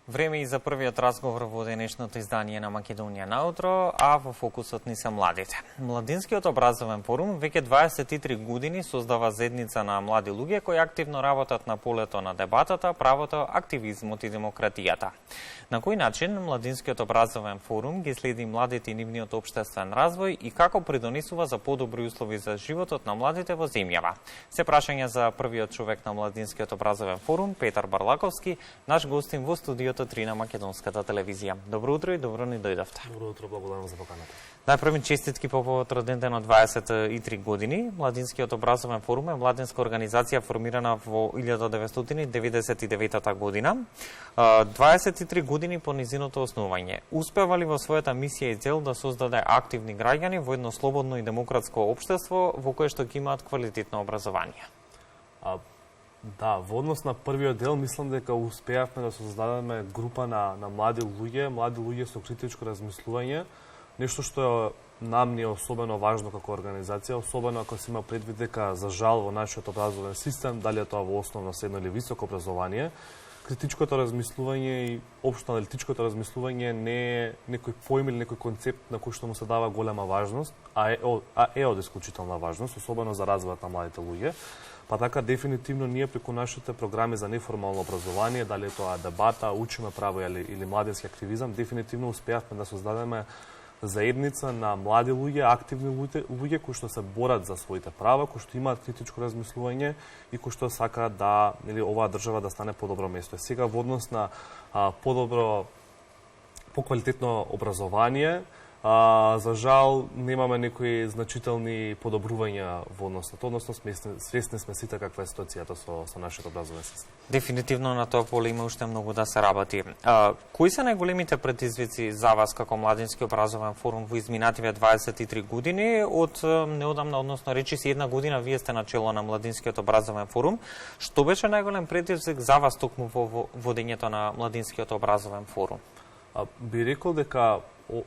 Време и за првиот разговор во денешното издание на Македонија наутро, а во фокусот ни се младите. Младинскиот образовен форум веќе 23 години создава заедница на млади луѓе кои активно работат на полето на дебатата, правото, активизмот и демократијата. На кој начин Младинскиот образовен форум ги следи младите и нивниот општествен развој и како придонесува за подобри услови за животот на младите во земјава? Се прашања за првиот човек на Младинскиот образовен форум, Петар Барлаковски, наш гостин во студиото 3 на Македонската телевизија. Добро утро и добро ни дојдовте. Добро утро, благодарам за поканата. Најпрви честитки по повод роденден од 23 години. Младинскиот образовен форум е младинска организација формирана во 1999 година. 23 години по низиното основање. Успева ли во својата мисија и цел да создаде активни граѓани во едно слободно и демократско општество во кое што ќе имаат квалитетно образование? Да, во однос на првиот дел, мислам дека успеавме да создадеме група на млади луѓе со критичко размислување, нешто што нам ни е особено важно како организација, особено ако се има предвид дека, за жал, во нашиот образовен систем, дали е тоа во основно, средно или високо образование, критичкото размислување и општо аналитичкото размислување не е некој поим или некој концепт на кој што му се дава голема важност, а е од исклучителна важност, особено за развојот на младите луѓе. Па така, дефинитивно, ние преку нашите програми за неформално образование, дали е тоа дебата, учиме право или младински активизам, дефинитивно успеавме да создадеме заедница на млади луѓе, активни луѓе кои што се борат за своите права, кои што имаат критичко размислување и кои што сакаат да оваа држава да стане подобро место. Сега во однос на подобро, поквалитетно образование, за жал немаме некои значителни подобрувања во однос на тоа, односно свесни сме сите каква е ситуацијата со нашиот образовен систем. Дефинитивно на тоа поле има уште многу да се работи. Кои се најголемите предизвици за вас како Младински образовен форум во изминативе 23 години? Од неодамна, односно речиси една година, вие сте начело на Младинскиот образовен форум. Што беше најголем предизвик за вас токму во водењето на Младинскиот образовен форум? Би рекол дека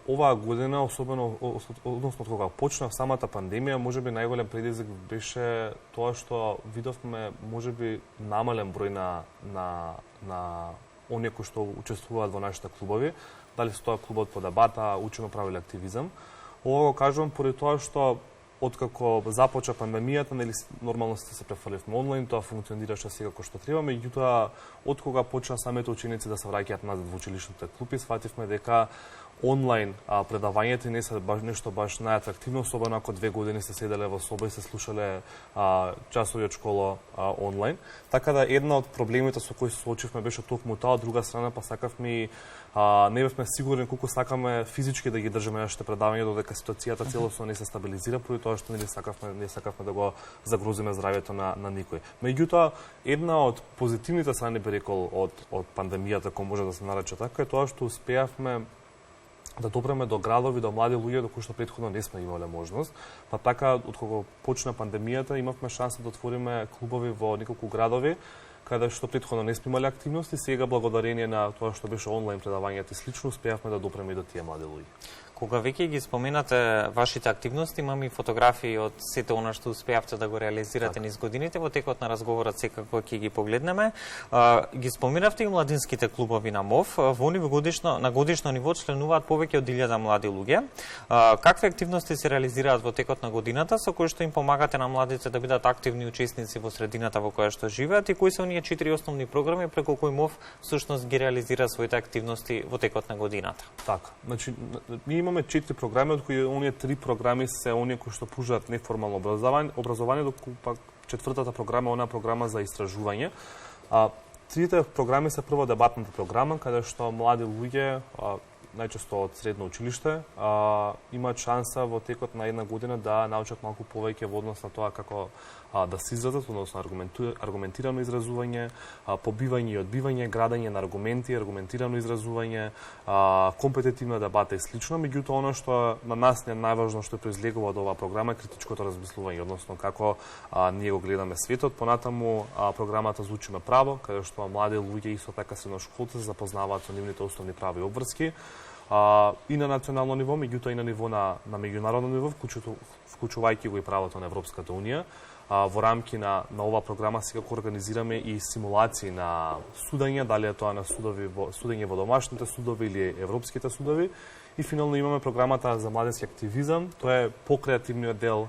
оваа година, особено односно кога почна самата пандемија, можеби најголем предизвик беше тоа што видовме можеби намален број на оние кои што учествуваат во нашите клубови, дали се тоа клубот по дебата, учиме право или активизам. Ова го кажувам поради тоа што откако започна пандемијата, нели нормално се префрлевме онлайн, тоа функционираше секако што треба, меѓутоа откога почна самите ученици да се враќаат назад во училишните клупи, сфативме дека онлайн предавањето не се нешто баш најатрактивно, особено ако 2 години се седеле во соба и се слушале часови од школа онлайн. Така да една од проблемите со кои се соочивме беше токму тоа, од друга страна па сакавме не бевме сигурни колку сакаме физички да ги држиме нашите предавања додека ситуацијата целосно не се стабилизира, поради тоа што не сакавме да го загрозиме здравјето на никој. Меѓутоа, една од позитивните страни би рекол од пандемијата, кој може да се нарече така, е тоа што успеавме да допреме до градови, до млади луѓе до кои што претходно не сме имале можност. Па така, откога почна пандемијата, имавме шанса да отвориме клубови во неколку градови, каде што претходно не сме имале активности, сега благодарение на тоа што беше онлайн предавањата и слично, успеавме да допреме и до тие млади луѓе. Кога веќе ги споменате вашите активности, имам и фотографии од сето она што успеавте да го реализирате низ годините, во текот на разговорот секако ќе ги погледнеме. Ги споменавте и младинските клубови на МОВ. Во нив на годишно ниво членуваат повеќе од 1000 млади луѓе. Какви активности се реализираат во текот на годината со кои што им помагате на младите да бидат активни учесници во средината во која што живеат и кои се оние 4 основни програми преку кои МОВ всушност ги реализира своите активности во текот на годината? Така, значи имаме 4 програми, од кои оние 3 програми се оние кои што пружаат неформално образование, доколку пак четвртата програма е она програма за истражување. Трите програми се прво дебатната програма, каде што млади луѓе, најчесто од средно училиште, имаат шанса во текот на една година да научат малку повеќе во однос на тоа како да се изразат, односно аргументирано изразување, побивање и одбивање, градење на аргументи, аргументирано изразување, компетитивна дебата и слично. Меѓутоа, оно што на нас не е најважно што произлегува од оваа програма е критичкото размислување, односно како ние го гледаме светот. Понатаму програмата за учиме право, каде што млади луѓе исто така средношколци се запознаваат со нивните основни права и обврски. И на национално ниво, меѓутоа и на ниво на меѓународно ниво, вклучувајќи го и правото на Европската унија. во рамки на оваа програма секако организираме и симулации на судење, дали е тоа на судење во домашните судови или европските судови. И финално имаме програмата за младински активизам, тоа е покреативниот дел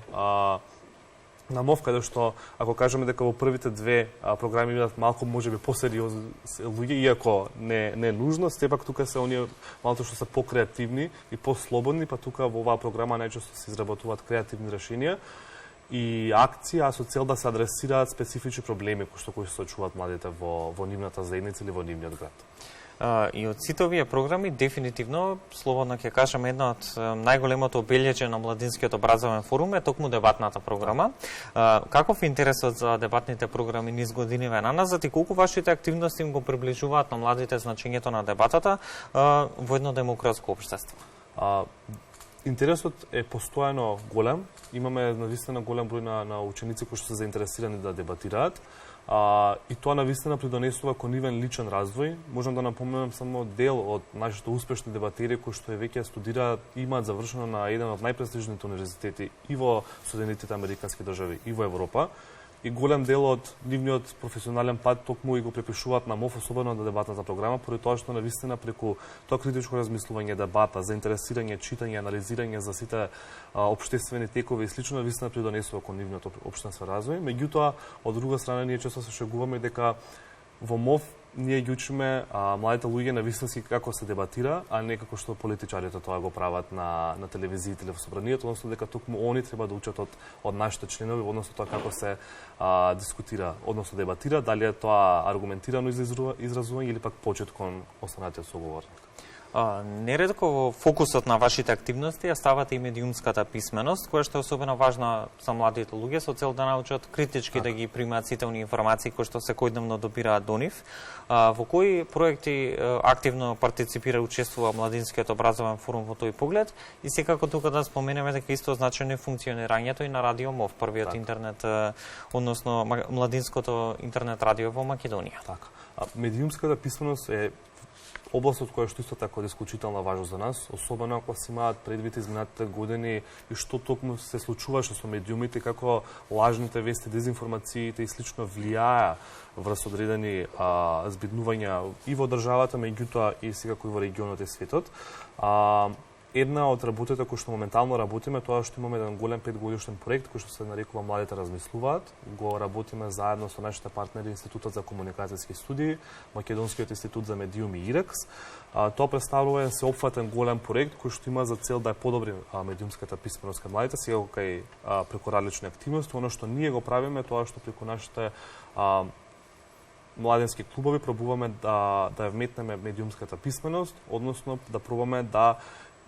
на МОВ, каде што, ако кажеме дека во првите две програми имаат малку можеби посериозни луѓе, иако не е нужно, сепак тука се оние малку што се покреативни и послободни, па тука во оваа програма најчесто се изработуваат креативни решенија и акции, а со цел да се адресираат специфични проблеми кои се соочуваат младите во нивната заедница или во нивниот град. И од сите овие програми, дефинитивно, слободно ќе кажам, една од најголемото обелјаѓе на Младинскиот образовен форум е токму дебатната програма. Каков е интересот за дебатните програми низ годиниве наназад и колку вашите активности им го приближуваат на младите значењето на дебатата во едно демократско општество? Интересот е постојано голем. Имаме навистина голем број на ученици кои што се заинтересирани да дебатираат. И тоа навистина придонесува кон нивен личен развој. Можам да напоменам само дел од нашите успешни дебатери кои што веќе студираат и имаат завршено на еден од најпрестижните универзитети и во Соединетите американски држави и во Европа. И голем дел од нивниот професионален пат токму и го препишуваат на МОВ, особено на дебатната програма, поради тоа што навистина преку тоа критичко размислување, дебата, заинтересирање, читање, анализирање за сите општествени текови и слично, навистина придонесува кон нивниот општествен развој. Меѓутоа, од друга страна, ние често се шегуваме дека во МОВ ние ги учиме младите луѓе на вистински како се дебатира, а не како што политичарите тоа го прават на телевизиите или во собранието, односно дека токму они треба да учат од нашите членови, односно тоа како се дискутира, односно дебатира, дали е тоа аргументирано изразување или пак почет кон останатиот соговорник. Нередко во фокусот на вашите активности ја ставате и медиумската писменост, која што е особено важна за младите луѓе со цел да научат критички да ги примаат сите оние информации кои што секојдневно добираат до нив. Во кои проекти активно партиципира и учествува Младинскиот образовен форум во тој поглед? И секако тука да споменеме дека исто значено е функционирањето и на Радио МОВ, првиот интернет, односно младинското интернет радио во Македонија. Така. Медиумската писменост е областот која што исто така од исклучителна важност за нас, особено ако се имаат предвид изминатите години и што токму се случуваше со медиумите, како лажните вести, дезинформациите и слично влијаја врз одредени збиднувања и во државата, меѓутоа и секако и во регионот и светот. Една од работите кои што моментално работиме, тоа што имаме еден голем 5-годишен проект кој што се нарекува Младите размислуваат. Го работиме заедно со нашите партнери Институтот за комуникацијски студии, Македонскиот институт за медиуми ИРЕКС. Тоа представува еден сеопфатен голем проект кој што има за цел да ја подобри медиумската писменост кај младите, сега кај преку различни активности. Оно што ние го правиме тоа што преку нашите младински клубови пробуваме да ја вметнеме медиумската писменост, односно да пробуваме да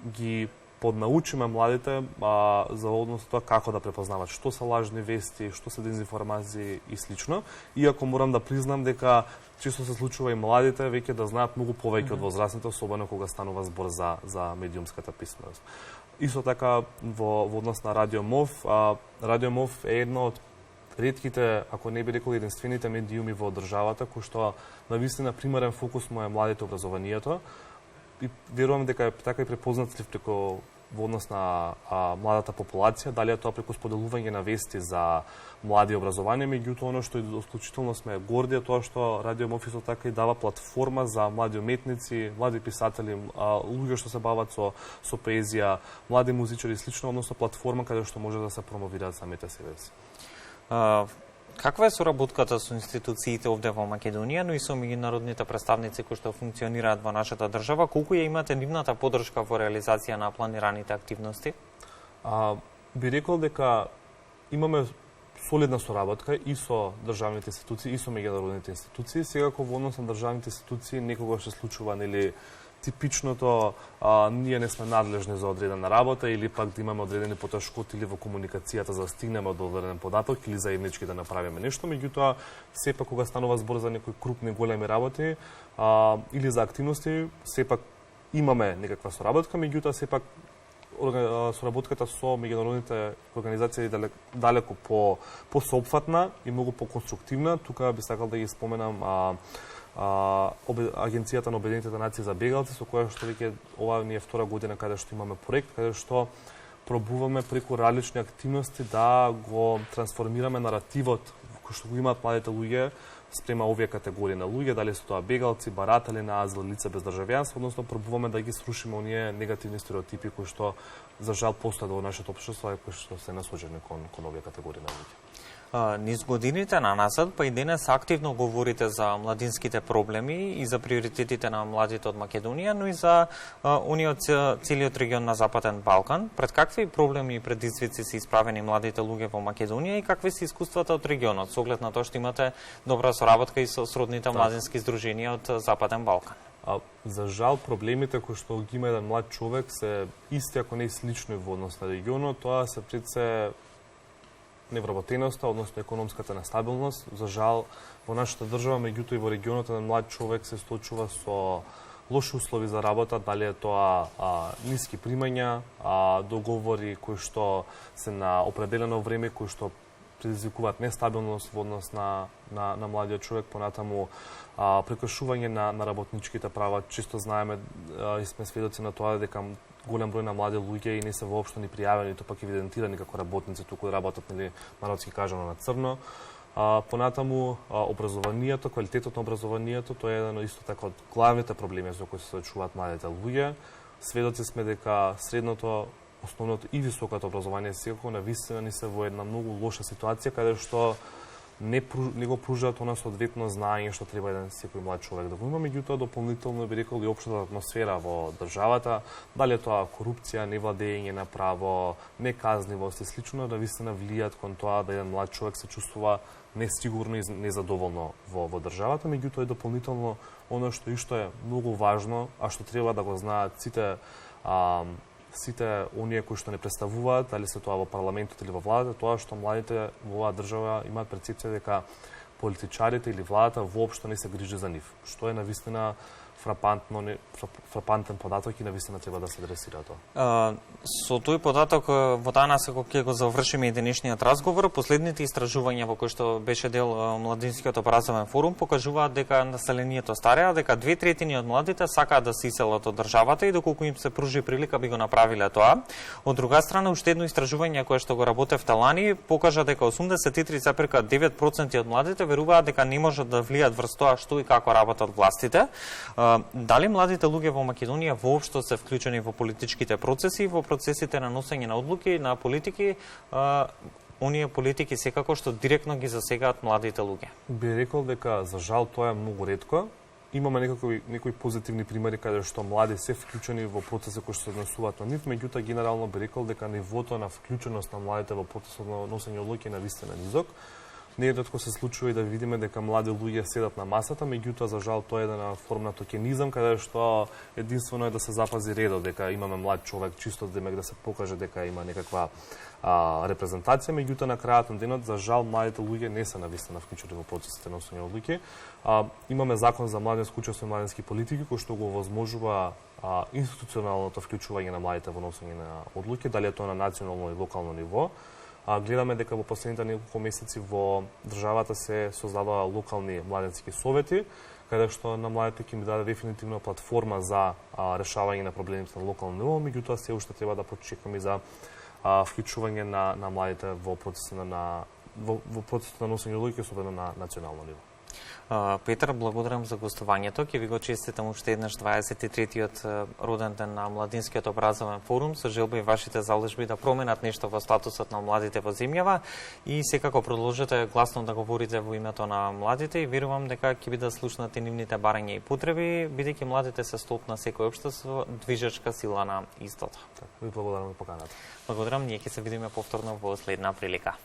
ги поднаучиме младите за однос тоа како да препознават што се лажни вести, што се дезинформации и слично. Иако морам да признам дека често се случува и младите веќе да знаат многу повеќе од возрастните, особено кога станува збор за медиумската писменост. Исто така во однос на Радио МОВ, Радио МОВ е едно од ретките, ако не би рекол единствените медиуми во државата кои што навистина примерен фокус му е младите образованието. И верувам дека е така и препознатлив преку во однос на младата популација, дали е тоа преку споделување на вести за млади образование, меѓутоа оно што е исклучително сме горди е тоа што Радио МОВ исто така и дава платформа за млади уметници, млади писатели, луѓе што се бават со поезија, млади музичари и слично, односно платформа каде што може да се промовираат самите себе си. Каква е соработката со институциите овде во Македонија, но и со меѓународните представници кои што функционираат во нашата држава? Колку ја имате нивната поддршка во реализација на планираните активности? Би рекол дека имаме солидна соработка и со државните институции и со меѓународните институции. Секако во однос на државните институции некогаш се случува нели типичното ние не сме надлежни за одредена работа или пак да имаме одредени потешкоти или во комуникацијата за да стигнеме до одреден податок или заеднички да направиме нешто, меѓутоа сепак кога станува збор за некои крупни големи работи или за активности, сепак имаме некаква соработка, меѓутоа сепак соработката со меѓународните организации е далеку по-соопфатна и многу по-конструктивна. Тука би сакал да ги споменам Агенцијата на Обединетите нации за бегалци, со која што веќе ова ни е втора година каде што имаме проект, каде што пробуваме преку различни активности да го трансформираме наративот кој што го имаат младите луѓе спрема овие категории на луѓе, дали се тоа бегалци, баратели на азил, лица без државјанство, односно пробуваме да ги срушиме оние негативни стереотипи кои што за жал постојат во нашето општество и кои што се насочени кон овие категории на луѓе. Низ годините на насад, па и денес активно говорите за младинските проблеми и за приоритетите на младите од Македонија, но и за униот целиот регион на Западен Балкан. Пред какви проблеми и предизвици се исправени младите луѓе во Македонија и какви се искуствата од регионот, со оглед на тоа што имате добра соработка и со сродните младински здруженија од Западен Балкан? За жал, проблемите кои што ги има еден млад човек се исти, ако не и слични во однос на регионот, тоа се пред се невработеноста, односно економската нестабилност. За жал, во нашата држава, меѓутоа и во регионот, еден млад човек се сточува со лоши услови за работа, дали е тоа ниски примања, договори кои што се на определено време, кои што предизвикуваат нестабилност во однос на младиот човек, понатаму прекршување на работничките права. Често знаеме и сме сведоци на тоа дека голем број на млади луѓе и не се воопшто ни пријавени, то пак евидентирани како работници, туку работат или народски кажано на црно. Понатаму образованието, квалитетот на образованието, тоа е еден исто така од главните проблеми со кои се соочуваат младите луѓе. Сведоци сме дека средното, основното и високото образование секако навистина ни се во една многу лоша ситуација каде што не го пружаат она соодветно знаење што треба еден секој млад човек да го има, меѓутоа дополнително би рекол и општата атмосфера во државата, дали е тоа корупција, невладење на право, неказнивост и слично, да вистина влијат кон тоа да еден млад човек се чувствува несигурно и незадоволно во државата, меѓутоа и дополнително оно што е многу важно, а што треба да го знаат сите оние кои што не представуваат, дали се тоа во парламентот или во владата, тоа што младите во оваа држава имаат перцепција дека политичарите или владата воопшто не се грижи за нив, што е навистина фрапантен податок и навистина треба да се адресира тоа. Со тој податок во данас ако ќе го завршиме и денешниот разговор, последните истражувања во кои што беше дел Младинскиот образовен форум покажуваат дека населението стареа, дека 2/3 од младите сакаат да се иселат од државата и доколку им се пружи прилика би го направиле тоа. Од друга страна, уште едно истражување кое што го работевте лани покажа дека 83,9% од младите веруваат дека не можат да влијат врз тоа што и како работат властите. Дали младите луѓе во Македонија воопшто се вклучени во политичките процеси, во процесите на носење на одлуки, на политики, оние политики секако што директно ги засегаат младите луѓе? Би рекол дека за жал тоа е многу ретко. Имаме некои позитивни примери каде што млади се вклучени во процеси кои што се однесуваат на нив, меѓутоа генерално би рекол дека нивото на вклученост на младите во процесот на носење одлуки е навистина низок. Неретко се случува и да видиме дека млади луѓе седат на масата, меѓутоа за жал тоа е една форма на токенизам каде што единствено е да се запази редот, дека имаме млад човек чисто демек да се покаже дека има некаква репрезентација, меѓутоа на крајот на денот за жал младите луѓе не се навистина вклучени во процесите на носење одлуки. Имаме закон за младинско учество и младински политики кој што го овозможува институционалното вклучување на младите во носење на одлуки, дали е тоа на национално и локално ниво. Гледаме дека во последните неколку месеци во државата се создадоа локални младински совети, каде што на младите ќе им даде дефинитивно платформа за решавање на проблемите на локално ниво, меѓутоа се уште треба да почекаме за вклучување на младите во процесот на носење одлуки, особено на национално ниво. Петар, благодарам за гостувањето. Ќе ви го честитам уште еднаш 23-тиот роден ден на Младинскиот образовен форум, со желба и вашите залежби да променат нешто во статусот на младите во земјава и секако продолжете гласно да говорите во името на младите и верувам дека ќе бидат слушнати нивните барања и потреби, бидејќи младите се столб на секој општество, движечка сила на истото. Ви благодарам за поканата. Благодарам, ние ќе се видиме повторно во следна прилика.